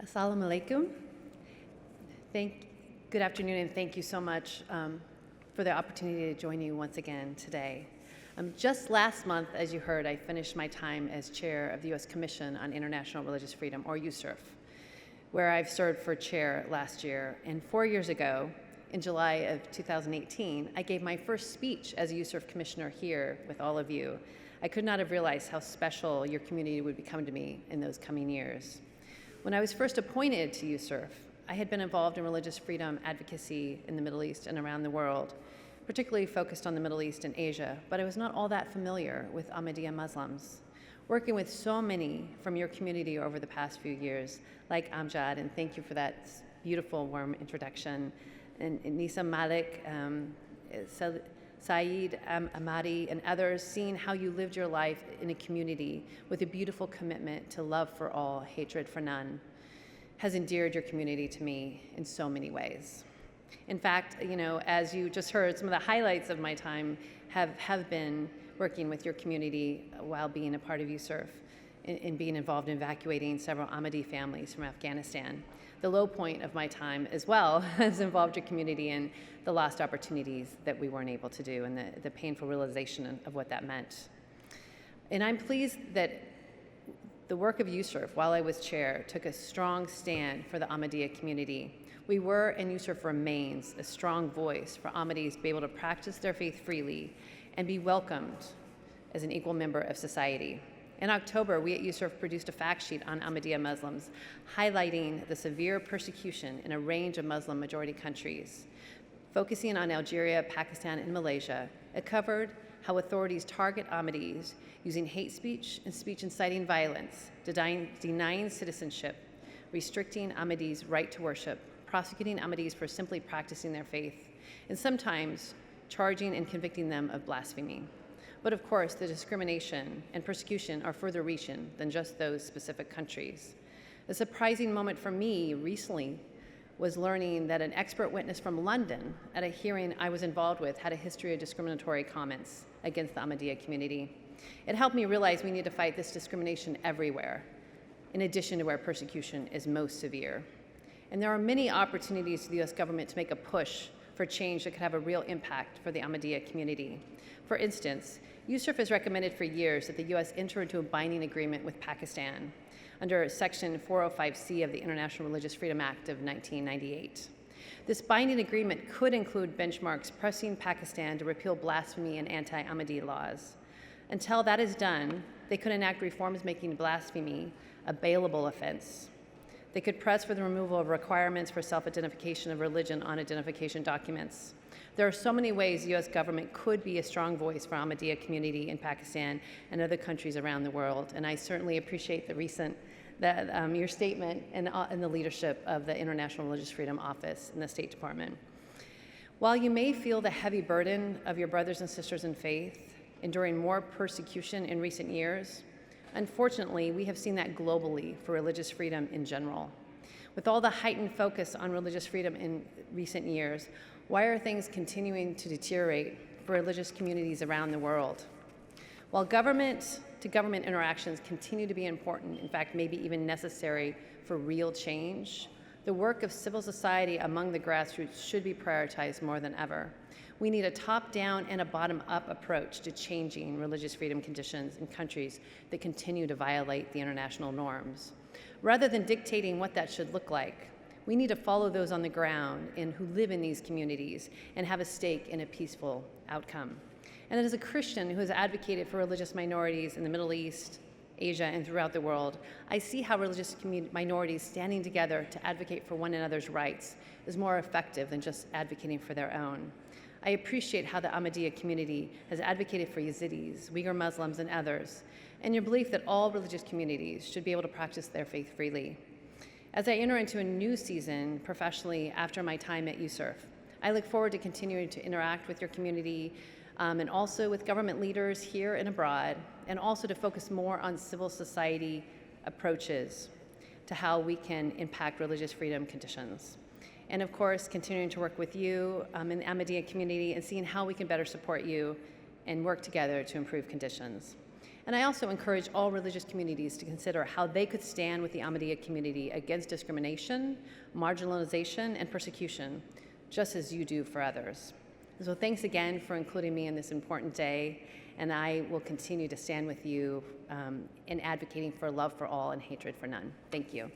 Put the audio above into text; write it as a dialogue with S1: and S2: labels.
S1: Assalamu alaikum. Good afternoon, and thank you so much for the opportunity to join you once again today. Just last month, as you heard, I finished my time as chair of the U.S. Commission on International Religious Freedom, or USCIRF, where I've served for chair last year. And 4 years ago, in July of 2018, I gave my first speech as a USCIRF commissioner here with all of you. I could not have realized how special your community would become to me in those coming years. When I was first appointed to USCIRF, I had been involved in religious freedom advocacy in the Middle East and around the world, particularly focused on the Middle East and Asia, but I was not all that familiar with Ahmadiyya Muslims. Working with so many from your community over the past few years, like Amjad, and thank you for that beautiful, warm introduction, and Nisa Malik, Saeed Ahmadi, and others, seeing how you lived your life in a community with a beautiful commitment to love for all, hatred for none, has endeared your community to me in so many ways. In fact, as you just heard, some of the highlights of my time have been working with your community while being a part of USCIRF and being involved in evacuating several Ahmadi families from Afghanistan. The low point of my time as well has involved your community in the lost opportunities that we weren't able to do and the painful realization of what that meant. And I'm pleased that the work of USCIRF, while I was chair, took a strong stand for the Ahmadiyya community. We were, and USCIRF remains, a strong voice for Ahmadis to be able to practice their faith freely and be welcomed as an equal member of society. In October, we at USCIRF produced a fact sheet on Ahmadiyya Muslims, highlighting the severe persecution in a range of Muslim-majority countries. Focusing on Algeria, Pakistan, and Malaysia, it covered how authorities target Ahmadis using hate speech and speech inciting violence, denying citizenship, restricting Ahmadis' right to worship, prosecuting Ahmadis for simply practicing their faith, and sometimes charging and convicting them of blasphemy. But of course, the discrimination and persecution are further reaching than just those specific countries. A surprising moment for me recently was learning that an expert witness from London at a hearing I was involved with had a history of discriminatory comments against the Ahmadiyya community. It helped me realize we need to fight this discrimination everywhere, in addition to where persecution is most severe. And there are many opportunities for the US government to make a push for change that could have a real impact for the Ahmadiyya community. For instance, USCIRF has recommended for years that the US enter into a binding agreement with Pakistan under Section 405C of the International Religious Freedom Act of 1998. This binding agreement could include benchmarks pressing Pakistan to repeal blasphemy and anti-Ahmadi laws. Until that is done, they could enact reforms making blasphemy a bailable offense. They could press for the removal of requirements for self-identification of religion on identification documents. There are so many ways the US government could be a strong voice for Ahmadiyya community in Pakistan and other countries around the world, and I certainly appreciate your statement and the leadership of the International Religious Freedom Office in the State Department. While you may feel the heavy burden of your brothers and sisters in faith, enduring more persecution in recent years, unfortunately, we have seen that globally for religious freedom in general. With all the heightened focus on religious freedom in recent years, why are things continuing to deteriorate for religious communities around the world? While government-to-government interactions continue to be important, in fact, maybe even necessary for real change, the work of civil society among the grassroots should be prioritized more than ever. We need a top-down and a bottom-up approach to changing religious freedom conditions in countries that continue to violate the international norms. Rather than dictating what that should look like, we need to follow those on the ground and who live in these communities and have a stake in a peaceful outcome. And as a Christian who has advocated for religious minorities in the Middle East, Asia, and throughout the world, I see how religious minorities standing together to advocate for one another's rights is more effective than just advocating for their own. I appreciate how the Ahmadiyya community has advocated for Yazidis, Uyghur Muslims, and others, and your belief that all religious communities should be able to practice their faith freely. As I enter into a new season professionally after my time at USCIRF, I look forward to continuing to interact with your community and also with government leaders here and abroad, and also to focus more on civil society approaches to how we can impact religious freedom conditions. And of course, continuing to work with you in the Ahmadiyya community and seeing how we can better support you and work together to improve conditions. And I also encourage all religious communities to consider how they could stand with the Ahmadiyya community against discrimination, marginalization, and persecution, just as you do for others. So thanks again for including me in this important day, and I will continue to stand with you in advocating for love for all and hatred for none. Thank you.